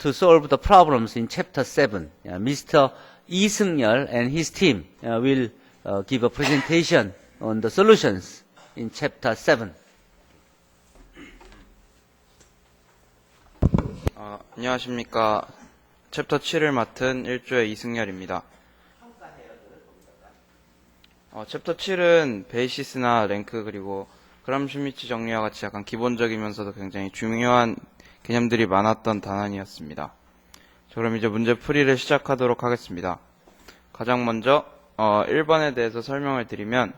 to solve the problems in chapter 7. Mr. 이승열 and his team will give a presentation on the solutions in chapter 7. 안녕하십니까. 챕터 7을 맡은 1조의 이승열입니다. 챕터 7은 베이시스나 랭크 그리고 그람슈미츠 정리와 같이 약간 기본적이면서도 굉장히 중요한 개념들이 많았던 단원이었습니다. 자, 그럼 이제 문제 풀이를 시작하도록 하겠습니다. 가장 먼저 1번에 대해서 설명을 드리면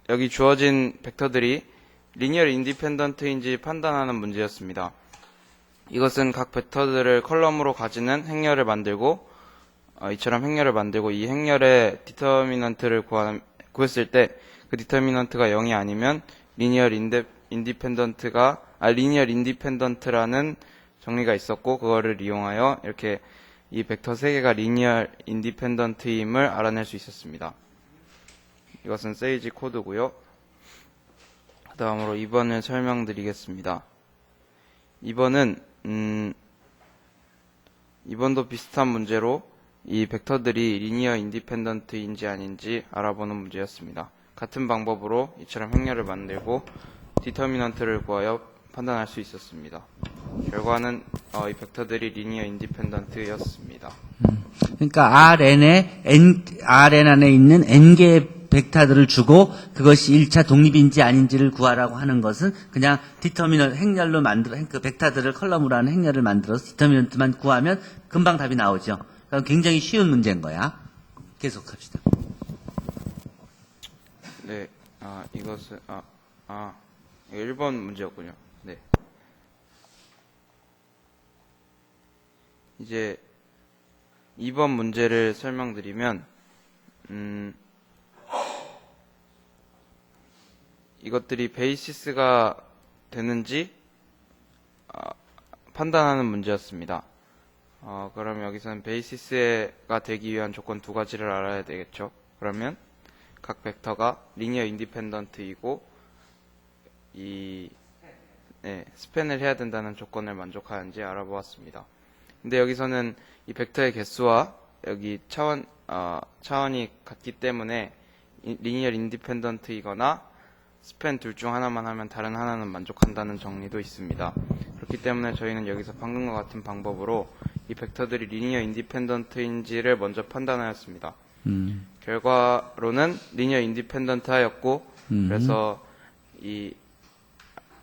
여기 주어진 벡터들이 리니어 인디펜던트인지 판단하는 문제였습니다. 이것은 각 벡터들을 컬럼으로 가지는 행렬을 만들고 이처럼 행렬을 만들고 이 행렬의 디터미넌트를 구했을 때 그 디터미넌트가 0이 아니면 리니어 인디펜던트라는 정리가 있었고 그거를 이용하여 이렇게 이 벡터 3개가 리니어 인디펜던트임을 알아낼 수 있었습니다. 이것은 세이지 코드고요. 그 다음으로 2번을 설명드리겠습니다. 2번은 2번도 비슷한 문제로 이 벡터들이 리니어 인디펜던트인지 아닌지 알아보는 문제였습니다. 같은 방법으로 이처럼 행렬을 만들고 디터미넌트를 구하여 판단할 수 있었습니다. 결과는 이 벡터들이 리니어 인디펜던트였습니다. 그러니까 Rn 안에 있는 n개의 벡터들을 주고 그것이 1차 독립인지 아닌지를 구하라고 하는 것은 그냥 디터미넌트 행렬로 만들어 그 벡터들을 컬럼으로 하는 행렬을 만들어서 디터미넌트만 구하면 금방 답이 나오죠. 그러니까 굉장히 쉬운 문제인 거야. 계속합시다. 네, 이것은 이거 1번 문제였군요. 네. 이제 2번 문제를 설명드리면 이것들이 베이시스가 되는지 판단하는 문제였습니다. 그럼 여기서는 베이시스가 되기 위한 조건 두 가지를 알아야 되겠죠. 그러면 각 벡터가 리니어 인디펜던트이고 스팬을 해야 된다는 조건을 만족하는지 알아보았습니다. 근데 여기서는 이 벡터의 개수와 여기 차원이 같기 때문에 리니어 인디펜던트이거나 스팬 둘 중 하나만 하면 다른 하나는 만족한다는 정리도 있습니다. 그렇기 때문에 저희는 여기서 방금과 같은 방법으로 이 벡터들이 리니어 인디펜던트인지를 먼저 판단하였습니다. 결과로는 리니어 인디펜던트하였고 그래서 이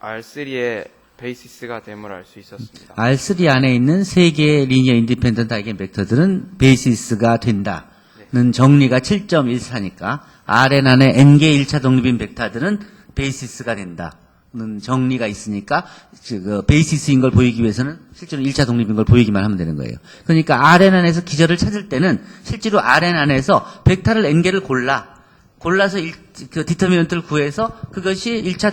R3의 베이시스가 됨을 알 수 있었습니다. R3 안에 있는 3개의 리니어 인디펜던트 아이겐 벡터들은 베이시스가 된다는 정리가 7.14니까 Rn 안에 n개의 1차 독립인 벡터들은 베이시스가 된다는 정리가 있으니까 그 베이시스인 걸 보이기 위해서는 실제로 1차 독립인 걸 보이기만 하면 되는 거예요. 그러니까 Rn 안에서 기저를 찾을 때는 실제로 Rn 안에서 벡터를 n개를 골라서 그 디터미넌트를 구해서 그것이 1차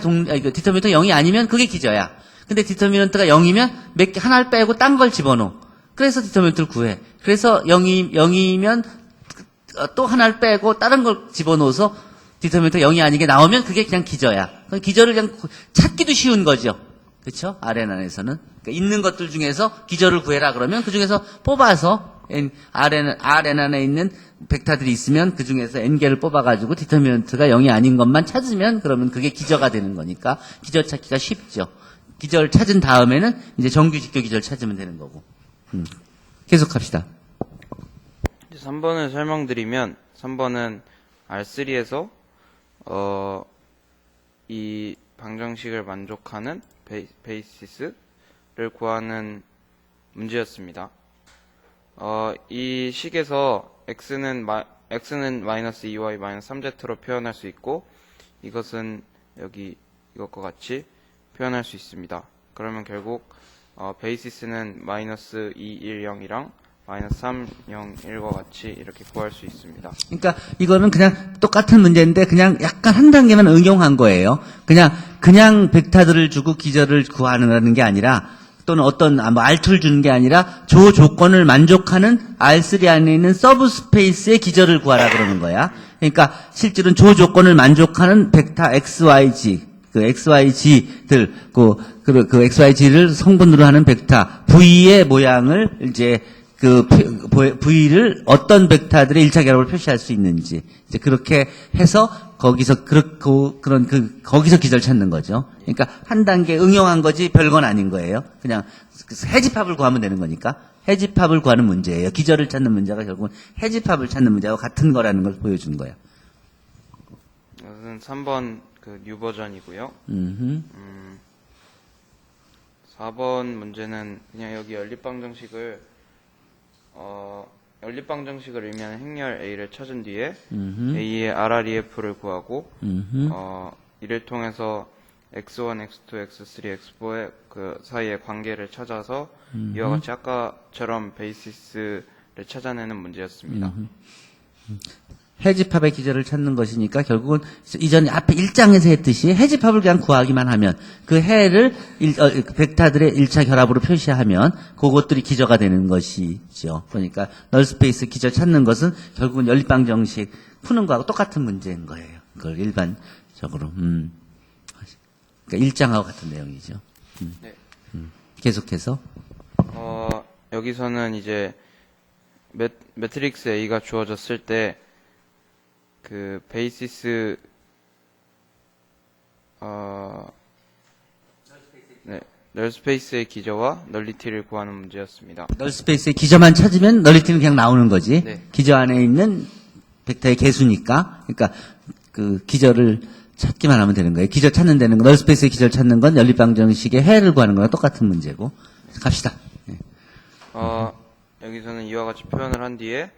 디터미넌트가 0이 아니면 그게 기저야. 근데 디터미넌트가 0이면 하나를 빼고 딴 걸 집어넣어. 그래서 디터미넌트를 구해. 그래서 0이면 또 하나를 빼고 다른 걸 집어넣어서 디터미넌트가 0이 아니게 나오면 그게 그냥 기저야. 기저를 그냥 찾기도 쉬운 거죠. 그렇죠? Rn 안에서는. 그러니까 있는 것들 중에서 기저를 구해라 그러면 그 중에서 뽑아서 Rn 안에 있는 벡터들이 있으면 그 중에서 n개를 뽑아가지고 디터미넌트가 0이 아닌 것만 찾으면 그러면 그게 기저가 되는 거니까 기저 찾기가 쉽죠. 기저를 찾은 다음에는 이제 정규 직교 기저를 찾으면 되는 거고. 계속합시다. 3번을 설명드리면 3번은 R3에서 이 방정식을 만족하는 베이시스를 구하는 문제였습니다. 이 식에서 x는 마이너스 2y 마이너스 3z로 표현할 수 있고 이것은 여기 이것과 같이 표현할 수 있습니다. 그러면 결국 베이시스는 마이너스 2, 1, 0이랑 마이너스 3, 0, 1과 같이 이렇게 구할 수 있습니다. 그러니까 이거는 그냥 똑같은 문제인데 그냥 약간 한 단계만 응용한 거예요. 그냥 벡터들을 주고 기저를 구하는 게 아니라 또는 어떤 R2를 주는 게 아니라 조 조건을 만족하는 R3 안에 있는 서브스페이스의 기저를 구하라 그러는 거야. 그러니까 실제로는 조 조건을 만족하는 벡터 XYG 그 XYG들, 그 XYG를 성분으로 하는 벡터, V의 모양을 이제 V를 어떤 벡터들의 1차 결합을 표시할 수 있는지, 이제 그렇게 해서 거기서 거기서 기저를 찾는 거죠. 그러니까 한 단계 응용한 거지 별건 아닌 거예요. 그냥 해집합을 구하면 되는 거니까. 해집합을 구하는 문제예요. 기저를 찾는 문제가 결국은 해집합을 찾는 문제와 같은 거라는 걸 보여준 거예요. 이것은 3번 그 뉴 버전이고요. 4번 문제는 그냥 여기 연립방정식을 연립방정식을 의미하는 행렬 A를 찾은 뒤에 A의 RREF를 구하고 이를 통해서 X1, X2, X3, X4의 그 사이의 관계를 찾아서 이와 같이 아까처럼 베이시스를 찾아내는 문제였습니다. 해집합의 기저를 찾는 것이니까 결국은 이전 앞에 1장에서 했듯이 해집합을 그냥 구하기만 하면 그 해를 벡터들의 1차 결합으로 표시하면 그것들이 기저가 되는 것이죠. 그러니까 널스페이스 기저 찾는 것은 결국은 연립방정식 푸는 거하고 똑같은 문제인 거예요. 그걸 일반적으로. 그러니까 1장하고 같은 내용이죠. 네. 계속해서. 여기서는 이제 매트릭스 A가 주어졌을 때 그 베이시스 널스페이스의 기저와 널리티를 구하는 문제였습니다. 널스페이스의 기저만 찾으면 널리티는 그냥 나오는 거지. 네. 기저 안에 있는 벡터의 개수니까. 그러니까 그 기저를 찾기만 하면 되는 거예요. 기저 찾는 데는 널스페이스의 기저를 찾는 건 연립방정식의 해를 구하는 거랑 똑같은 문제고. 갑시다. 네. 여기서는 이와 같이 표현을 한 뒤에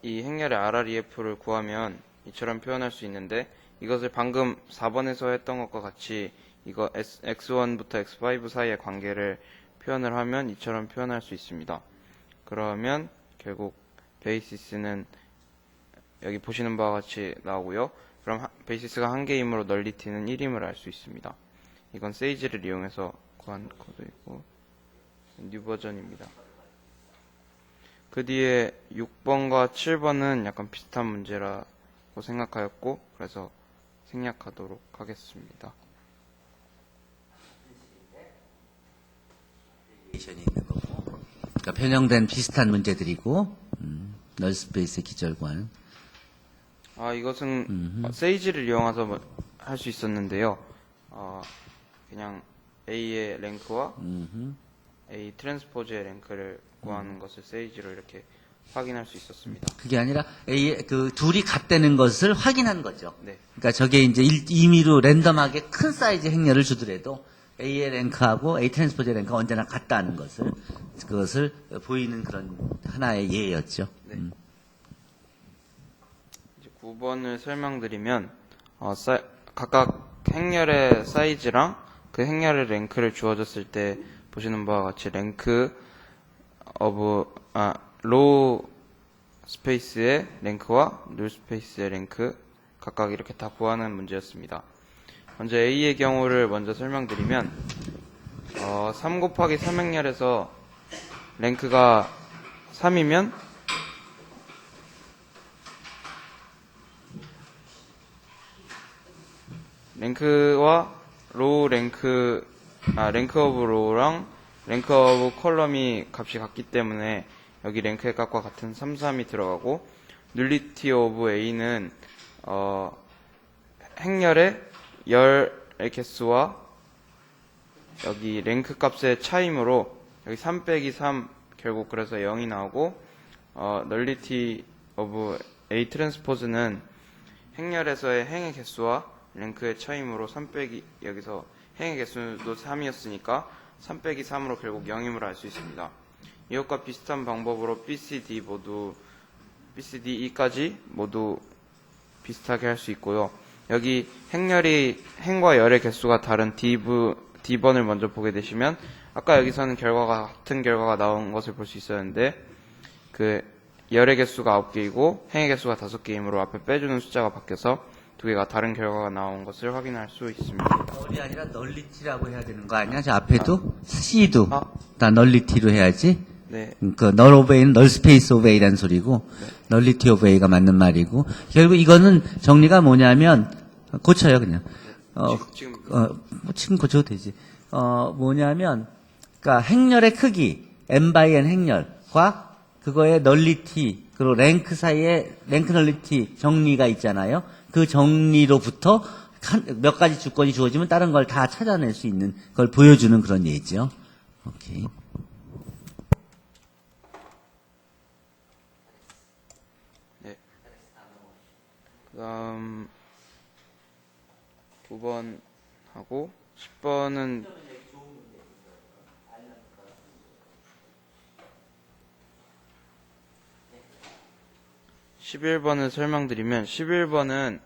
이 행렬의 RREF를 구하면 이처럼 표현할 수 있는데 이것을 방금 4번에서 했던 것과 같이 이거 X1부터 X5 사이의 관계를 표현을 하면 이처럼 표현할 수 있습니다. 그러면 결국 베이시스는 여기 보시는 바와 같이 나오고요. 그럼 베이시스가 한 개이므로 널리티는 1임을 알 수 있습니다. 이건 세이지를 이용해서 구한 코드이고 뉴 버전입니다. 그 뒤에 6번과 7번은 약간 비슷한 문제라고 생각하였고 그래서 생략하도록 하겠습니다. 그러니까 변형된 비슷한 문제들이고 널스페이스의 기저를 구하는. 이것은 세이지를 이용해서 할 수 있었는데요. 그냥 A의 랭크와 A 트랜스포즈의 랭크를 구하는 것을 세이지로 이렇게 확인할 수 있었습니다. 그게 아니라 A의 그 둘이 같다는 것을 확인한 거죠. 네. 그러니까 저게 이제 임의로 랜덤하게 큰 사이즈 행렬을 주더라도 A의 랭크하고 A 트랜스포즈의 랭크가 언제나 같다는 것을 그것을 보이는 그런 하나의 예였죠. 네. 이제 9번을 설명드리면 각각 행렬의 사이즈랑 그 행렬의 랭크를 주어졌을 때 보시는 바와 같이 랭크 로우 스페이스의 랭크와 눌 스페이스의 랭크 각각 이렇게 다 구하는 문제였습니다. 먼저 A의 경우를 먼저 설명드리면 3 곱하기 3 행렬에서 랭크가 3이면 랭크와 로우 랭크 오브 로우랑 랭크 오브 컬럼이 값이 같기 때문에 여기 랭크의 값과 같은 3, 3이 들어가고 눌리티 오브 A는 행렬의 열의 개수와 여기 랭크 값의 차이므로 여기 3 빼기 3 결국 그래서 0이 나오고 널리티 오브 A 트랜스포즈는 행렬에서의 행의 개수와 랭크의 차이므로 3 빼기 여기서 행의 개수도 3이었으니까 3 빼기 3으로 결국 0임을 알 수 있습니다. 이것과 비슷한 방법으로 BCDE까지 모두 비슷하게 할 수 있고요. 여기 행과 열의 개수가 다른 D번을 먼저 보게 되시면 아까 여기서는 같은 결과가 나온 것을 볼 수 있었는데 그 열의 개수가 9개이고 행의 개수가 5개이므로 앞에 빼주는 숫자가 바뀌어서 두 개가 다른 결과가 나온 것을 확인할 수 있습니다. 널이 아니라 널리티라고 해야 되는 거 아니야? 저 앞에도 C도 다 널리티로 해야지. 네. 그 널 오브 A는 널 스페이스 오브 A라는 소리고 널리티 오브 A가 맞는 말이고 결국 이거는 정리가 뭐냐면 고쳐요 그냥 지금 고쳐도 되지. 뭐냐면, 그러니까 행렬의 크기, n by n 행렬과 그거의 널리티, 그리고 랭크 사이에 랭크 널리티 정리가 있잖아요. 그 정리로부터 몇 가지 주권이 주어지면 다른 걸 다 찾아낼 수 있는 걸 보여주는 그런 예죠. 오케이. 네. 그다음 9번 하고 10번은 11번을 설명드리면 11번은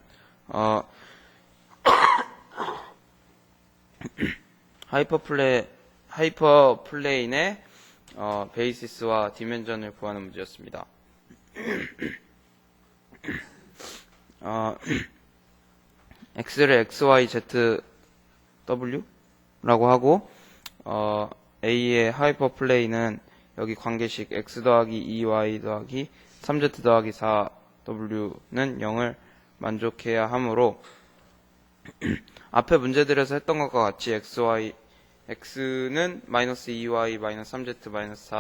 하이퍼플레인의 베이시스와 디멘전을 구하는 문제였습니다. x를 xyzw라고 하고 a의 하이퍼플레인은 여기 관계식 x 더하기 2y 더하기 3z 더하기 4w는 0을 만족해야 하므로 앞에 문제들에서 했던 것과 같이 x는 마이너스 2y 마이너스 3z 마이너스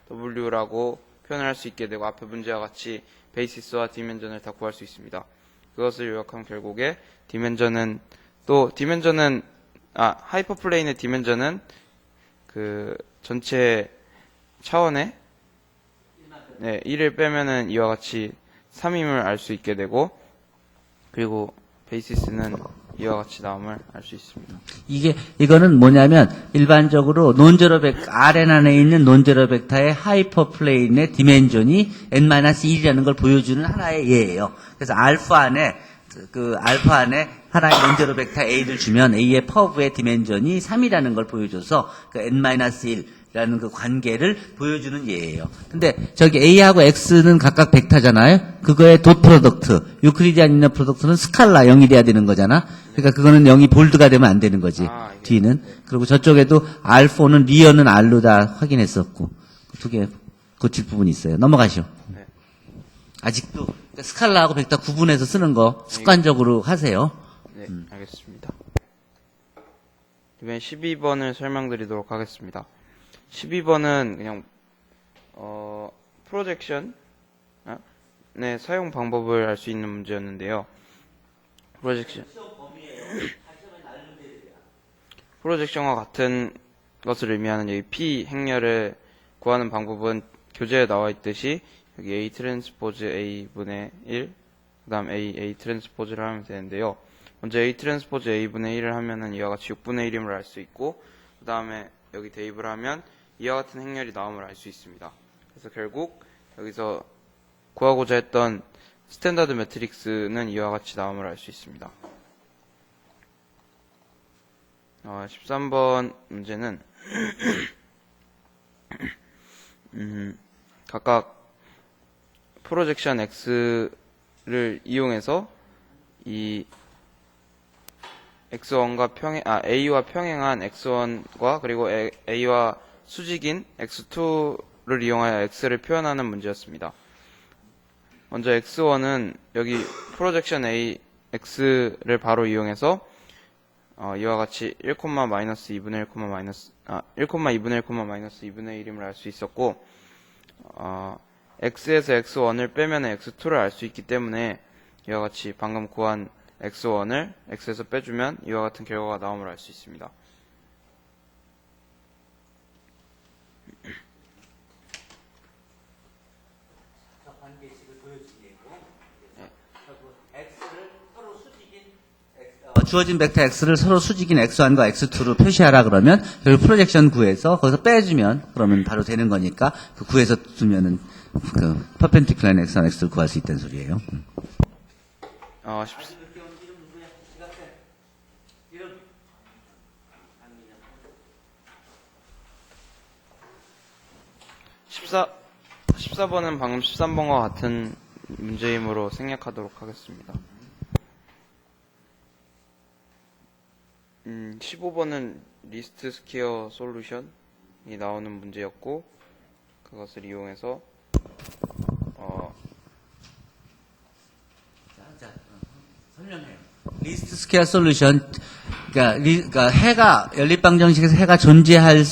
4w라고 표현을 할 수 있게 되고 앞에 문제와 같이 베이시스와 디멘전을 다 구할 수 있습니다. 그것을 요약하면 결국에 하이퍼플레인의 디멘전은 그 전체 차원의 1을 빼면은 이와 같이 3임을 알 수 있게 되고 그리고 베이시스는 이와 같이 나옴을 알 수 있습니다. 이거는 뭐냐면 일반적으로 논제로 Rn 안에 있는 논제로 벡터의 하이퍼플레인의 디멘전이 n-1이라는 걸 보여주는 하나의 예예요. 그래서 알파 안에 하나의 논제로 벡터 A를 주면 A의 퍼브의 디멘전이 3이라는 걸 보여줘서 그 n-1라는 그 관계를 보여주는 예예요. 근데 저기 A하고 X는 각각 벡터잖아요. 그거의 돗 프로덕트, 유클리디안 이너 프로덕트는 스칼라 0이 돼야 되는 거잖아. 그러니까 그거는 0이 볼드가 되면 안 되는 거지. 뒤는. 그리고 저쪽에도 R4는 리어는 R로 다 확인했었고. 두 개 고칠 부분이 있어요. 넘어가시오. 네. 아직도 스칼라하고 벡터 구분해서 쓰는 거 습관적으로 하세요. 네, 알겠습니다. 이번엔 12번을 설명드리도록 하겠습니다. 12번은 그냥 프로젝션의 사용 방법을 알 수 있는 문제였는데요. 프로젝션과 같은 것을 의미하는 여기 P 행렬을 구하는 방법은 교재에 나와 있듯이 여기 A 트랜스포즈 A분의 1, 그 다음 A 트랜스포즈를 하면 되는데요. 먼저 A 트랜스포즈 A분의 1을 하면은 이와 같이 6분의 1임을 알 수 있고, 그 다음에 여기 대입을 하면 이와 같은 행렬이 나옴을 알 수 있습니다. 그래서 결국 여기서 구하고자 했던 스탠다드 매트릭스는 이와 같이 나옴을 알 수 있습니다. 13번 문제는 각각 프로젝션 X를 이용해서 이 X1과 A와 평행한 X1과 그리고 A와 수직인 X2를 이용하여 X를 표현하는 문제였습니다. 먼저 X1은 여기 프로젝션 A X를 바로 이용해서 이와 같이 1,-2분의 1, 1,2분의 1, 마이너스 2분의 1임을 알 수 있었고, X에서 X1을 빼면 X2를 알 수 있기 때문에 이와 같이 방금 구한 X1을 X에서 빼주면 이와 같은 결과가 나옴을 알 수 있습니다. 주어진 벡터 X를 서로 수직인 X1과 X2로 표시하라 그러면 결국 프로젝션 구해서 거기서 빼주면 그러면 바로 되는 거니까 그 구해서 두면은 그 퍼펜디큘러인 X1, X를 구할 수 있다는 소리예요. 14번은 방금 13번과 같은 문제이므로 생략하도록 하겠습니다. 15번은 리스트 스퀘어 솔루션이 나오는 문제였고, 그것을 이용해서 설명해요. 리스트 스퀘어 솔루션, 그러니까 해가 연립방 정식에서 해가 존재할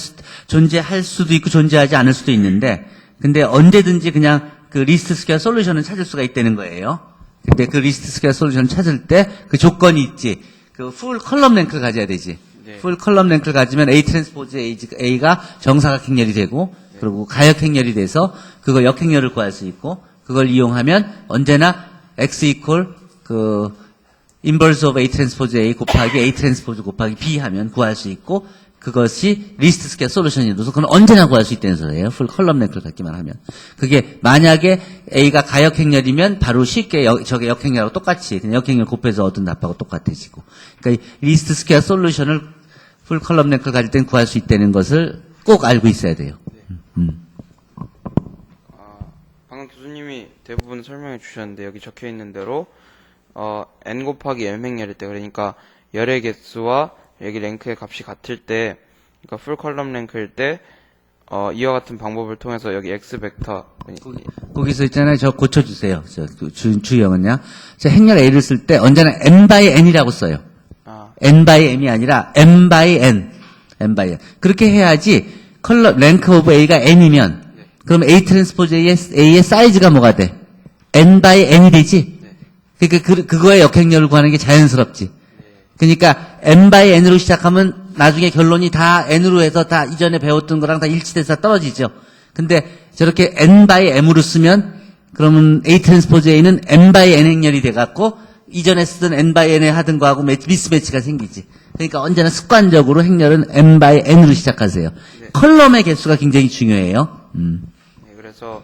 수도 있고 존재하지 않을 수도 있는데, 근데 언제든지 그냥 그 리스트 스퀘어 솔루션을 찾을 수가 있다는 거예요. 근데 그 리스트 스퀘어 솔루션 찾을 때 그 조건이 있지. 그 풀 컬럼 랭크를 가져야 되지. 네. 풀 컬럼 랭크를 가지면 A 트랜스포즈 A가 정사각 행렬이 되고, 그리고 가역 행렬이 돼서 그거 역행렬을 구할 수 있고, 그걸 이용하면 언제나 X 이퀄 그 인버스 오브 A 트랜스포즈 A 곱하기 A 트랜스포즈 곱하기 B 하면 구할 수 있고, 그것이 리스트 스퀘어 솔루션이로서 그건 언제나 구할 수 있다는 소리예요. 풀 컬럼 랭크를 갖기만 하면. 그게 만약에 A가 가역행렬이면 바로 쉽게 저게 역행렬하고 똑같이 그냥 역행렬 곱해서 얻은 답하고 똑같아지고. 그러니까 이 리스트 스퀘어 솔루션을 풀 컬럼 랭크를 가질 땐 구할 수 있다는 것을 꼭 알고 있어야 돼요. 방금 교수님이 대부분 설명해 주셨는데 여기 적혀 있는 대로 n 곱하기 m 행렬일 때, 그러니까 열의 개수와 여기 랭크의 값이 같을 때, 그러니까 풀 컬럼 랭크일 때 이와 같은 방법을 통해서 여기 x 벡터 거기서 있잖아요. 저 고쳐주세요. 주영은요. 저 행렬 A를 쓸 때 언제나 n by n이라고 써요. n by m이 아니라 m by n. 그렇게 해야지 랭크 오브 A가 n이면 그럼 A 트랜스포즈 A의 사이즈가 뭐가 돼? n by n이 되지? 그러니까 그거의 역행렬을 구하는 게 자연스럽지. 그러니까 n by n으로 시작하면 나중에 결론이 다 n으로 해서 다 이전에 배웠던 거랑 다 일치돼서 떨어지죠. 근데 저렇게 n by m으로 쓰면 그러면 A 트랜스포즈 A는 n by n 행렬이 돼갖고 이전에 쓰던 n by n에 하던 거하고 미스매치가 생기지. 그러니까 언제나 습관적으로 행렬은 n by n으로 시작하세요. 컬럼의 개수가 굉장히 중요해요. 네, 그래서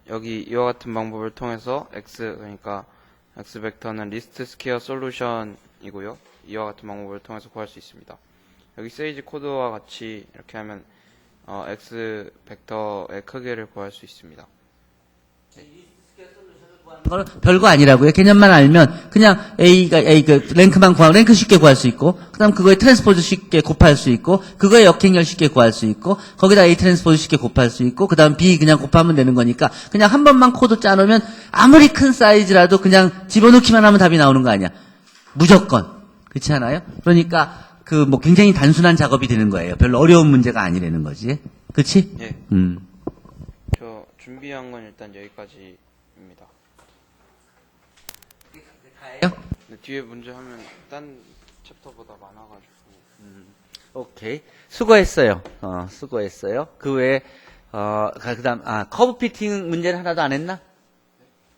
여기 이와 같은 방법을 통해서 그러니까 x 벡터는 리스트 스퀘어 솔루션이고요. 이와 같은 방법을 통해서 구할 수 있습니다. 여기 세이지 코드와 같이 이렇게 하면 x 벡터의 크기를 구할 수 있습니다. 건 별거 아니라고요. 개념만 알면 그냥 그 랭크만 구하면 랭크 쉽게 구할 수 있고, 그다음 그거에 트랜스포즈 쉽게 곱할 수 있고, 그거에 역행렬 쉽게 구할 수 있고, 거기다 A 트랜스포즈 쉽게 곱할 수 있고, 그다음 B 그냥 곱하면 되는 거니까 그냥 한 번만 코드 짜놓으면 아무리 큰 사이즈라도 그냥 집어넣기만 하면 답이 나오는 거 아니야. 무조건. 그렇지 않아요? 그러니까 그 뭐 굉장히 단순한 작업이 되는 거예요. 별로 어려운 문제가 아니라는 거지. 그렇지? 예. 저 준비한 건 일단 여기까지입니다. 네, 뒤에 문제 하면 딴 챕터보다 많아가지고. 오케이. 수고했어요. 수고했어요. 그 외에, 그다음, 커브 피팅 문제는 하나도 안 했나?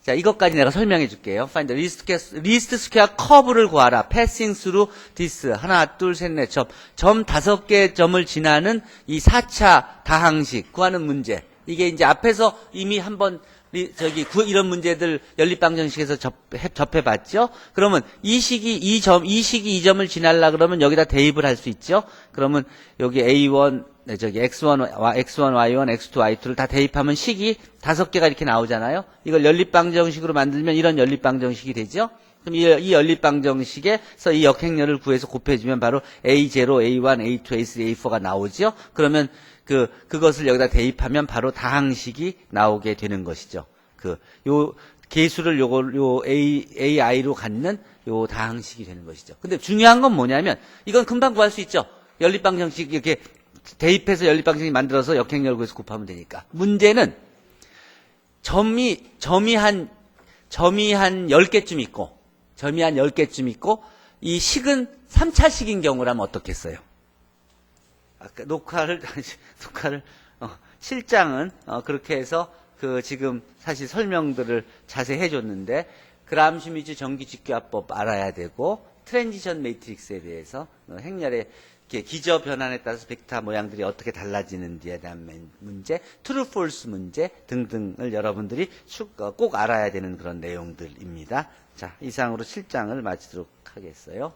자, 이것까지 내가 설명해 줄게요. Find the 리스트 스퀘어 커브를 구하라. Passing through this. 하나, 둘, 셋, 넷 점. 점 5개 점을 지나는 이 4차 다항식 구하는 문제. 이게 이제 앞에서 이미 한번 이런 문제들 연립방정식에서 접해봤죠? 그러면 이 시기 이 점을 지나려 그러면 여기다 대입을 할 수 있죠? 그러면 여기 A1, X1, Y1, X2, Y2를 다 대입하면 식이 5개가 이렇게 나오잖아요? 이걸 연립방정식으로 만들면 이런 연립방정식이 되죠? 그럼 이 연립방정식에서 이 역행렬을 구해서 곱해주면 바로 A0, A1, A2, A3, A4가 나오죠? 그러면 그것을 여기다 대입하면 바로 다항식이 나오게 되는 것이죠. 요 계수를 요 AI로 갖는 요 다항식이 되는 것이죠. 근데 중요한 건 뭐냐면, 이건 금방 구할 수 있죠. 연립방정식 이렇게 대입해서 연립방정식 만들어서 역행렬 구해서 곱하면 되니까. 문제는 점이 한 10개쯤 있고, 이 식은 3차식인 경우라면 어떻겠어요? 아까 실장은 그렇게 해서 지금 사실 설명들을 자세히 해줬는데, 그람 슈미츠 전기직교화법 알아야 되고, 트랜지션 매트릭스에 대해서 행렬의 기저 변환에 따라서 벡터 모양들이 어떻게 달라지는지에 대한 문제, 트루 폴스 문제 등등을 여러분들이 꼭 알아야 되는 그런 내용들입니다. 자, 이상으로 실장을 마치도록 하겠어요.